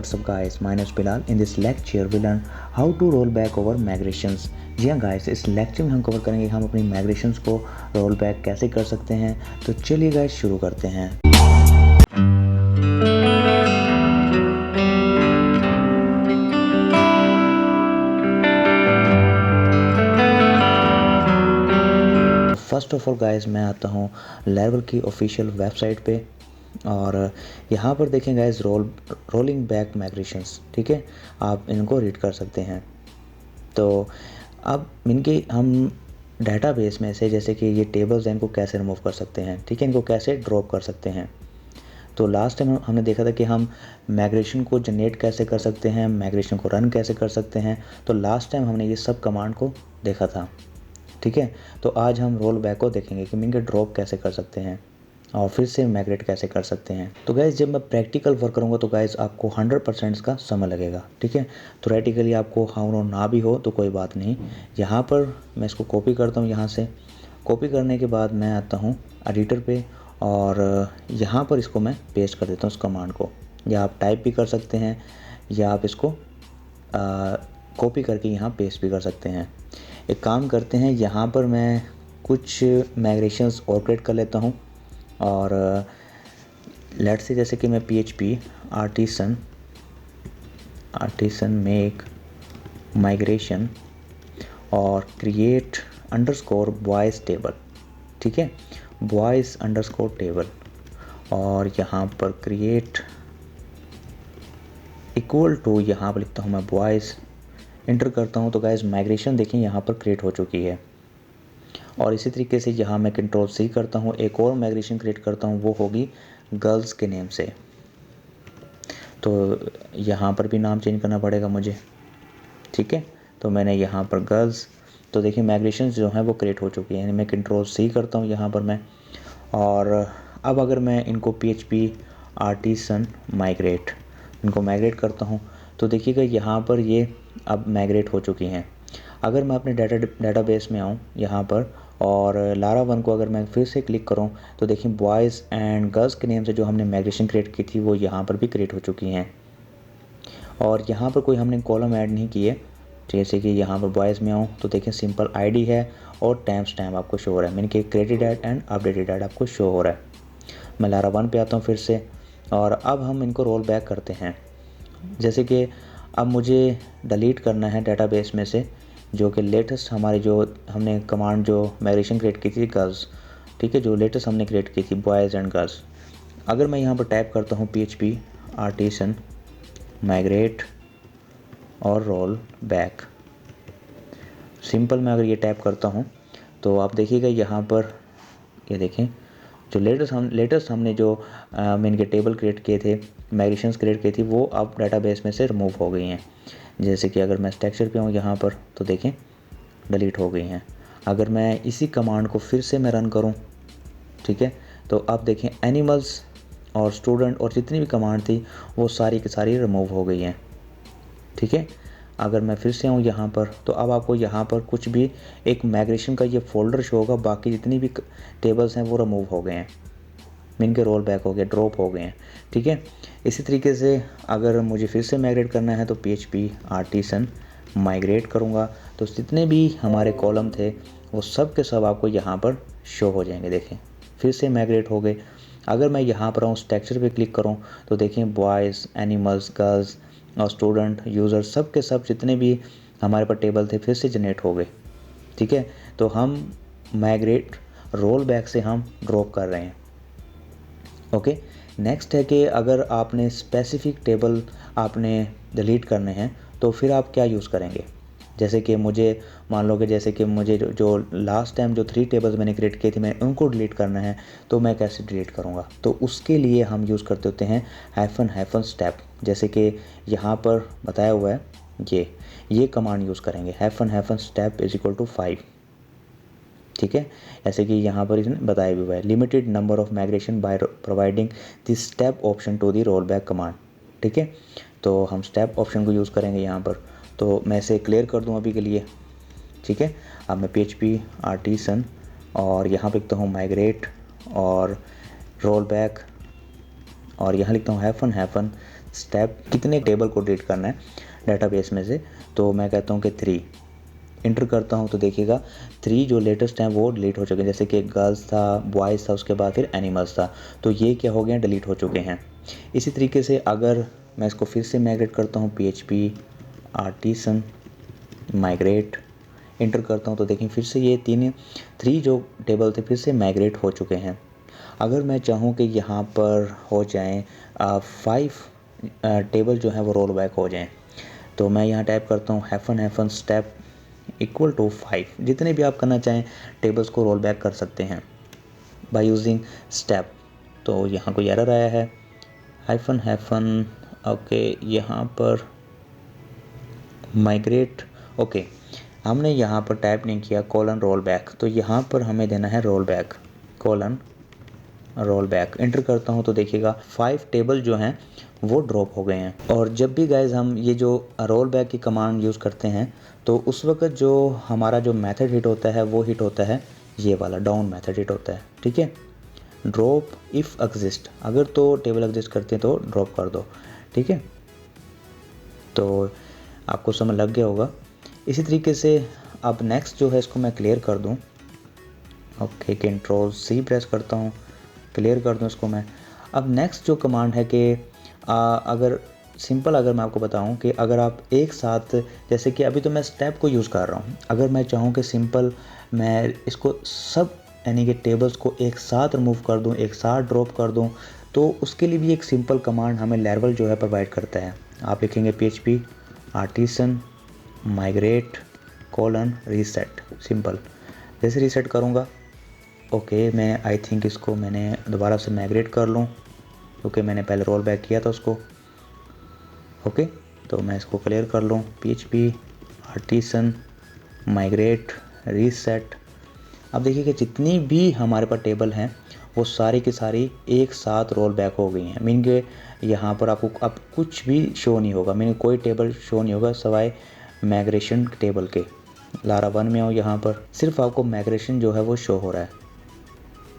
what's up guys, my name is Bilal. In this lecture we learn how to roll back over migrations. जी हाँ guys, इस lecture में हम cover करेंगे हम अपनी माइग्रेशंस को रोल बैक कैसे कर सकते हैं। तो चलिए गाइस शुरू करते हैं। फर्स्ट ऑफ ऑल गाइस, मैं आता हूँ लेवल की ऑफिशियल वेबसाइट पे और यहाँ पर देखें गाइस रोलिंग बैक माइग्रेशंस, ठीक है, आप इनको रीड कर सकते हैं। तो अब इनके हम डेटाबेस में से जैसे कि ये टेबल्स हैं इनको कैसे रिमूव कर सकते हैं, ठीक है, इनको कैसे ड्रॉप कर सकते हैं। तो लास्ट टाइम हमने देखा था कि हम माइग्रेशन को जनरेट कैसे कर सकते हैं, माइग्रेशन को रन कैसे कर सकते हैं। तो लास्ट टाइम हमने ये सब कमांड को देखा था, ठीक है। तो आज हम रोल बैक को देखेंगे कि इनके ड्रॉप कैसे कर सकते हैं और फिर से माइग्रेट कैसे कर सकते हैं। तो गाइज़ जब मैं प्रैक्टिकल वर्क करूँगा तो गाइज़ आपको 100% का समय लगेगा, ठीक है। थ्योरेटिकली आपको हाँ ना भी हो तो कोई बात नहीं। यहाँ पर मैं इसको कॉपी करता हूँ, यहाँ से कॉपी करने के बाद मैं आता हूँ एडिटर पे और यहाँ पर इसको मैं पेस्ट कर देता हूँ उस कमांड को, या आप टाइप भी कर सकते हैं या आप इसको कॉपी करके यहाँ पेस्ट भी कर सकते हैं। एक काम करते हैं, यहाँ पर मैं कुछ माइग्रेशंस और क्रिएट कर लेता हूँ और लेट से जैसे कि मैं PHP आर्टिसन मेक माइग्रेशन और क्रिएट अंडरस्कोर बॉयज़ टेबल, ठीक है, बॉयज़ अंडरस्कोर टेबल, और यहाँ पर क्रिएट इक्वल टू, यहाँ पर लिखता हूँ मैं बॉयज़, इंटर करता हूँ। तो गाइस माइग्रेशन देखिए यहाँ पर क्रिएट हो चुकी है। और इसी तरीके से यहाँ मैं कंट्रोल C करता हूँ, एक और माइग्रेशन क्रिएट करता हूँ, वो होगी गर्ल्स के नेम से। तो यहाँ पर भी नाम चेंज करना पड़ेगा मुझे, ठीक है। तो मैंने यहाँ पर गर्ल्स, तो देखिए माइग्रेशन जो है वो क्रिएट हो चुकी है। यानी मैं कंट्रोल C करता हूँ यहाँ पर मैं, और अब अगर मैं इनको PHP आर्टिसन माइग्रेट, इनको माइग्रेट करता हूँ तो देखिएगा यहाँ पर ये अब माइग्रेट हो चुकी हैं। अगर मैं अपने डेटाबेस में आऊँ यहाँ पर और लारा1 को अगर मैं फिर से क्लिक करूँ तो देखिए बॉयज़ एंड गर्ल्स के नेम से जो हमने माइग्रेशन क्रिएट की थी वो यहाँ पर भी क्रिएट हो चुकी हैं। और यहाँ पर कोई हमने कॉलम ऐड नहीं किए। जैसे कि यहाँ पर बॉयज़ में आऊँ तो देखिए सिंपल ID है और टाइम स्टैम्प आपको शो हो रहा है, मीन कि created add and updated add आपको शो हो रहा है। मैं लारा1 पे आता हूँ फिर से और अब हम इनको रोल बैक करते हैं। जैसे कि अब मुझे डिलीट करना है डेटाबेस में से जो कि लेटेस्ट हमारी जो हमने कमांड जो माइग्रेशन क्रिएट की थी गर्ल्स, ठीक है, जो लेटेस्ट हमने क्रिएट की थी बॉयज़ एंड गर्ल्स। अगर मैं यहाँ पर टाइप करता हूँ PHP आर्टिसन माइग्रेट और रोल बैक, सिंपल मैं अगर ये टाइप करता हूँ तो आप देखिएगा यहाँ पर ये देखें जो लेटेस्ट हमने जो मेन के टेबल क्रिएट किए थे, माइग्रेशंस क्रिएट की थी, वो अब डेटाबेस में से रिमूव हो गई हैं। जैसे कि अगर मैं स्ट्रक्चर पे हूँ यहाँ पर तो देखें डिलीट हो गई हैं। अगर मैं इसी कमांड को फिर से मैं रन करूँ, ठीक है, तो अब देखें एनिमल्स और स्टूडेंट और जितनी भी कमांड थी वो सारी की सारी रिमूव हो गई हैं, ठीक है। अगर मैं फिर से आऊँ यहाँ पर तो अब आपको यहाँ पर कुछ भी एक माइग्रेशन का ये फोल्डर शो होगा, बाकी जितनी भी टेबल्स हैं वो रिमूव हो गए हैं, मीन के रोल बैक हो गए, ड्रॉप हो गए हैं, ठीक है। इसी तरीके से अगर मुझे फिर से माइग्रेट करना है तो PHP आर्टिसन माइग्रेट करूँगा तो जितने भी हमारे कॉलम थे वो सब के सब आपको यहाँ पर शो हो जाएंगे। देखें फिर से माइग्रेट हो गए। अगर मैं यहाँ पर आऊँ स्ट्रक्चर पे क्लिक करूँ तो देखें बॉयज़, एनिमल्स, गर्ल्स और स्टूडेंट, यूज़र, सब के सब जितने भी हमारे पास टेबल थे फिर से जनरेट हो गए, ठीक है। तो हम माइग्रेट रोल बैक से हम ड्रॉप कर रहे हैं, ओके। नेक्स्ट है कि अगर आपने स्पेसिफिक टेबल आपने डिलीट करने हैं तो फिर आप क्या यूज़ करेंगे। जैसे कि मुझे मान लो कि जैसे कि मुझे जो लास्ट टाइम जो 3 टेबल्स मैंने क्रिएट किए थे मैं उनको डिलीट करना है, तो मैं कैसे डिलीट करूँगा। तो उसके लिए हम यूज़ करते होते हैं हाइफन स्टेप, जैसे कि यहाँ पर बताया हुआ है ये कमांड यूज़ करेंगे hyphen step is equal to 5, ठीक है। ऐसे कि यहाँ पर इसने बताया भी हुआ है limited number of migration by providing this step option to the roll back command, ठीक है। तो हम स्टेप ऑप्शन को यूज़ करेंगे यहाँ पर। तो मैं इसे क्लियर कर दूँ अभी के लिए, ठीक है। अब मैं PHP आर्टिसन और यहाँ पे लिखता हूँ माइग्रेट और रोल बैक और यहाँ लिखता हूँ हाइफन स्टेप कितने टेबल को डिलीट करना है डेटाबेस में से, तो मैं कहता हूँ कि 3 इंटर करता हूँ तो देखिएगा 3 जो लेटेस्ट हैं वो डिलीट हो चुके हैं। जैसे कि गर्ल्स था, बॉयज़ था, उसके बाद फिर एनिमल्स था, तो ये क्या हो गए, डिलीट हो चुके हैं। इसी तरीके से अगर मैं इसको फिर से माइग्रेट करता हूँ, PHP आर्टिसन माइग्रेट इंटर करता हूँ तो देखिए फिर से ये 3 जो टेबल थे फिर से माइग्रेट हो चुके हैं। अगर मैं चाहूँ कि यहाँ पर हो जाएं 5 टेबल जो हैं वो रोल बैक हो जाएं, तो मैं यहाँ टाइप करता हूँ -, स्टेप इक्वल टू 5। जितने भी आप करना चाहें टेबल्स को रोल बैक कर सकते हैं बाय यूजिंग स्टेप। तो यहाँ कोई एरर आया है, -, ओके, यहाँ पर माइग्रेट, ओके, हमने यहाँ पर टाइप नहीं किया कोलन रोल बैक, तो यहाँ पर हमें देना है roll back, colon roll back. Enter करता हूँ तो देखिएगा 5 टेबल जो हैं वो ड्रॉप हो गए हैं। और जब भी गाइज हम ये जो रोल बैक की कमांड यूज़ करते हैं तो उस वक्त जो हमारा जो मेथड हिट होता है वो हिट होता है ये वाला डाउन मेथड हिट होता है, ठीक है। ड्रॉप इफ़ एग्जिस्ट, अगर तो टेबल एग्जिस्ट करते हैं तो ड्रॉप कर दो, ठीक है। तो आपको समझ लग गया होगा। इसी तरीके से अब नेक्स्ट जो है इसको मैं क्लियर कर दूं, ओके, Ctrl+C प्रेस करता हूं, क्लियर कर दूं इसको मैं। अब नेक्स्ट जो कमांड है कि अगर सिंपल अगर मैं आपको बताऊं कि अगर आप एक साथ, जैसे कि अभी तो मैं स्टेप को यूज़ कर रहा हूं, अगर मैं चाहूं कि सिंपल मैं इसको सब यानी कि टेबल्स को एक साथ रिमूव कर दूं, एक साथ ड्रॉप कर दूं, तो उसके लिए भी एक सिंपल कमांड हमें लेवल जो है प्रोवाइड करता है। आप लिखेंगे PHP artisan migrate colon reset, simple. जैसे रीसेट करूँगा, ओके, मैं आई थिंक इसको मैंने दोबारा से माइग्रेट कर लूँ क्योंकि मैंने पहले रोल बैक किया था उसको, ओके। तो मैं इसको क्लियर कर लूँ, PHP आर्टिसन माइग्रेट रीसेट। अब देखिए कि जितनी भी हमारे पास टेबल हैं वो सारी की सारी एक साथ रोल बैक हो गई हैं। मीन के यहाँ पर आपको अब कुछ भी शो नहीं होगा, मीन कोई टेबल शो नहीं होगा सवाए माइग्रेशन टेबल के। लारा 1 में आओ, यहाँ पर सिर्फ आपको माइग्रेशन जो है वो शो हो रहा है,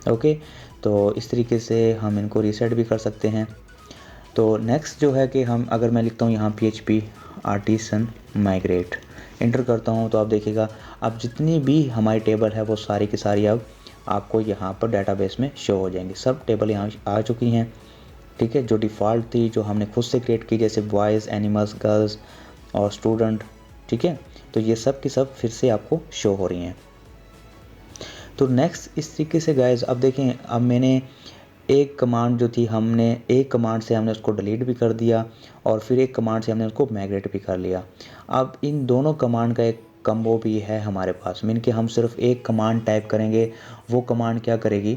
ओके। तो इस तरीके से हम इनको रीसेट भी कर सकते हैं। तो नेक्स्ट जो है कि हम, अगर मैं लिखता हूँ यहाँ PHP आर्टिसन माइग्रेट, इंटर करता हूँ तो आप देखिएगा अब जितनी भी हमारी टेबल है वो सारी की सारी अब आपको यहाँ पर डेटाबेस में शो हो जाएंगी। सब टेबल यहाँ आ चुकी हैं, ठीक है। जो डिफ़ॉल्ट थी, जो हमने खुद से क्रिएट की, जैसे बॉयज़, एनिमल्स, गर्ल्स और स्टूडेंट, ठीक है, तो ये सब की सब फिर से आपको शो हो रही हैं। तो नेक्स्ट इस तरीके से गाइज अब देखें, अब मैंने एक कमांड जो थी, हमने एक कमांड से हमने उसको डिलीट भी कर दिया और फिर एक कमांड से हमने उसको माइग्रेट भी कर लिया। अब इन दोनों कमांड का एक कम्बो भी है हमारे पास, मीन कि हम सिर्फ एक कमांड टाइप करेंगे, वो कमांड क्या करेगी,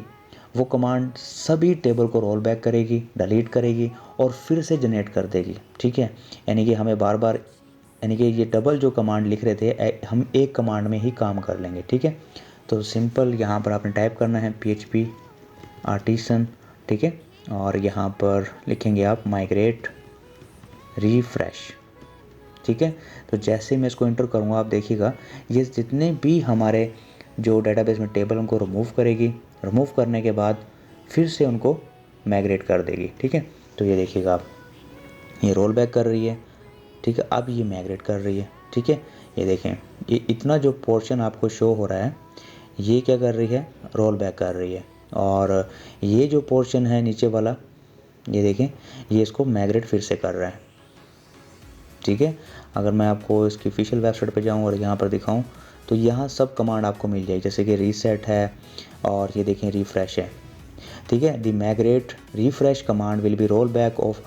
वो कमांड सभी टेबल को रोल बैक करेगी, डिलीट करेगी और फिर से जनरेट कर देगी, ठीक है। यानी कि हमें बार बार, यानी कि ये डबल जो कमांड लिख रहे थे हम एक कमांड में ही काम कर लेंगे, ठीक है। तो सिंपल यहाँ पर आपने टाइप करना है PHP आर्टिसन, ठीक है, और यहाँ पर लिखेंगे आप माइग्रेट रिफ्रेश, ठीक है। तो जैसे मैं इसको इंटर करूँगा आप देखिएगा ये जितने भी हमारे जो डेटाबेस में टेबल उनको रिमूव करेगी, रिमूव करने के बाद फिर से उनको माइग्रेट कर देगी, ठीक है। तो ये देखिएगा आप, ये रोल बैक कर रही है, ठीक है, अब ये माइग्रेट कर रही है, ठीक है। ये देखें, ये इतना जो पोर्शन आपको शो हो रहा है ये क्या कर रही है, रोल बैक कर रही है। और ये जो पोर्शन है नीचे वाला, ये देखें, ये इसको माइग्रेट फिर से कर रहा है, ठीक है। अगर मैं आपको इसकी ऑफिशियल वेबसाइट पे जाऊं और यहाँ पर दिखाऊं तो यहाँ सब कमांड आपको मिल जाएगी, जैसे कि रीसेट है और ये देखें रिफ्रेश है, ठीक है। The migrate refresh command will be roll back of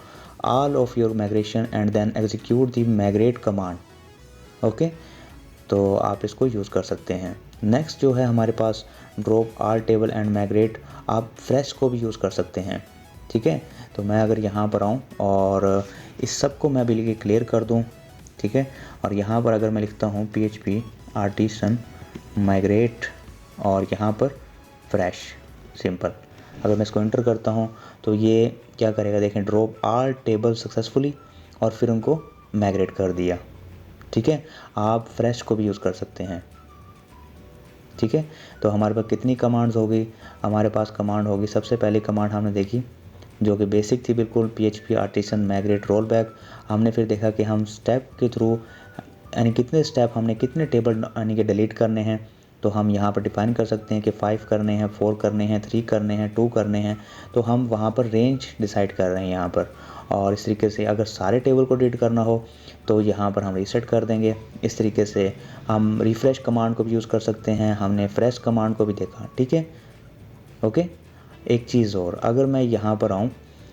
all of your migration and then execute the migrate command, okay. तो आप इसको यूज़ कर सकते हैं। नेक्स्ट जो है हमारे पास drop all table and migrate, आप फ्रेश को भी यूज़ कर सकते हैं, ठीक है। तो मैं अगर यहाँ पर आऊँ और इस सब को मैं बिल्कुल क्लियर कर दूँ, ठीक है, और यहाँ पर अगर मैं लिखता हूँ PHP आर्टिसन माइग्रेट और यहाँ पर फ्रेश, सिंपल, अगर मैं इसको एंटर करता हूँ तो ये क्या करेगा, देखें, ड्रॉप ऑल टेबल सक्सेसफुली और फिर उनको माइग्रेट कर दिया, ठीक है। आप फ्रेश को भी यूज़ कर सकते हैं, ठीक है। तो हमारे पास कितनी कमांड्स होगी, हमारे पास कमांड होगी, सबसे पहली कमांड हमने देखी जो कि बेसिक थी बिल्कुल, PHP artisan migrate roll back. हमने फिर देखा कि हम स्टेप के थ्रू यानी कितने स्टेप हमने कितने टेबल यानी कि डिलीट करने हैं, तो हम यहाँ पर डिफाइन कर सकते हैं कि 5 करने हैं, 4 करने हैं, 3 करने हैं, 2 करने हैं। तो हम वहाँ पर रेंज डिसाइड कर रहे हैं यहाँ पर। और इस तरीके से अगर सारे टेबल को डिलीट करना हो तो यहाँ पर हम रीसेट कर देंगे। इस तरीके से हम रिफ़्रेश कमांड को भी यूज़ कर सकते हैं, हमने फ्रेश कमांड को भी देखा, ठीक है। ओके, एक चीज़ और, अगर मैं यहाँ पर आऊँ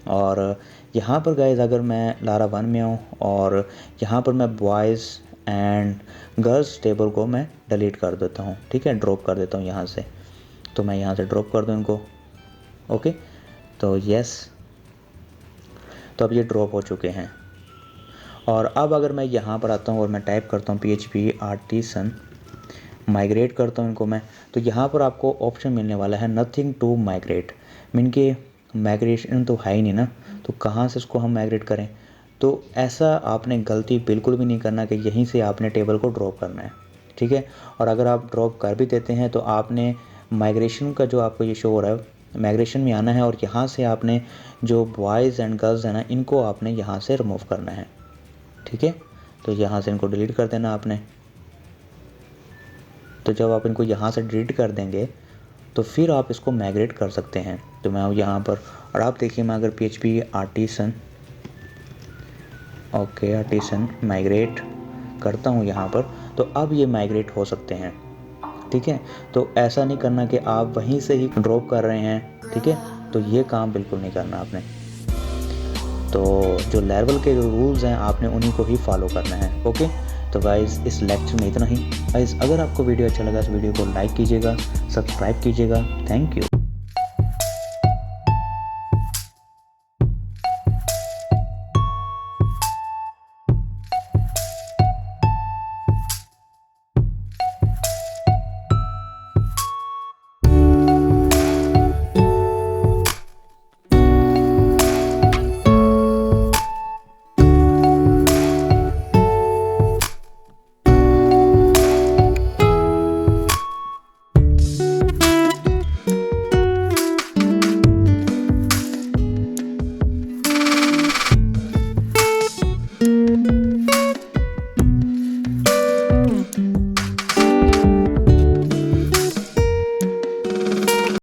और यहाँ पर गाइस अगर मैं लारा 1 में आऊँ और यहाँ पर मैं बॉयज़ एंड गर्ल्स टेबल को मैं डिलीट कर देता हूँ, ठीक है, ड्रॉप कर देता हूँ यहाँ से। तो मैं यहाँ से ड्रॉप कर दूँ इनको। ओके, तो यस, तो अब ये ड्रॉप हो चुके हैं। और अब अगर मैं यहाँ पर आता हूँ और मैं टाइप करता हूँ PHP आर्टिसन, माइग्रेट करता हूँ इनको मैं, तो यहाँ पर आपको ऑप्शन मिलने वाला है नथिंग टू माइग्रेट। मीन के माइग्रेशन तो है ही नहीं ना, तो कहाँ से इसको हम माइग्रेट करें। तो ऐसा आपने गलती बिल्कुल भी नहीं करना कि यहीं से आपने टेबल को ड्रॉप करना है, ठीक है। और अगर आप ड्रॉप कर भी देते हैं तो आपने माइग्रेशन का जो आपको ये शो हो रहा है, माइग्रेशन में आना है और यहाँ से आपने जो बॉयज़ एंड गर्ल्स है ना, इनको आपने यहाँ से रिमूव करना है, ठीक है। तो यहाँ से इनको डिलीट कर देना आपने। तो जब आप इनको यहाँ से डिलीट कर देंगे तो फिर आप इसको माइग्रेट कर सकते हैं। तो मैं यहाँ पर, और आप देखिए मैं अगर PHP artisan, okay artisan migrate करता हूँ यहाँ पर, तो अब ये माइग्रेट हो सकते हैं, ठीक है। तो ऐसा नहीं करना कि आप वहीं से ही ड्रॉप कर रहे हैं, ठीक है। तो ये काम बिल्कुल नहीं करना आपने। तो जो लेवल के जो रूल्स हैं आपने उन्हीं को ही फॉलो करना है। ओके, तो गाइज़ इस लेक्चर में इतना ही। गाइज़ अगर आपको वीडियो अच्छा लगा तो वीडियो को लाइक कीजिएगा, सब्सक्राइब कीजिएगा। Thank you.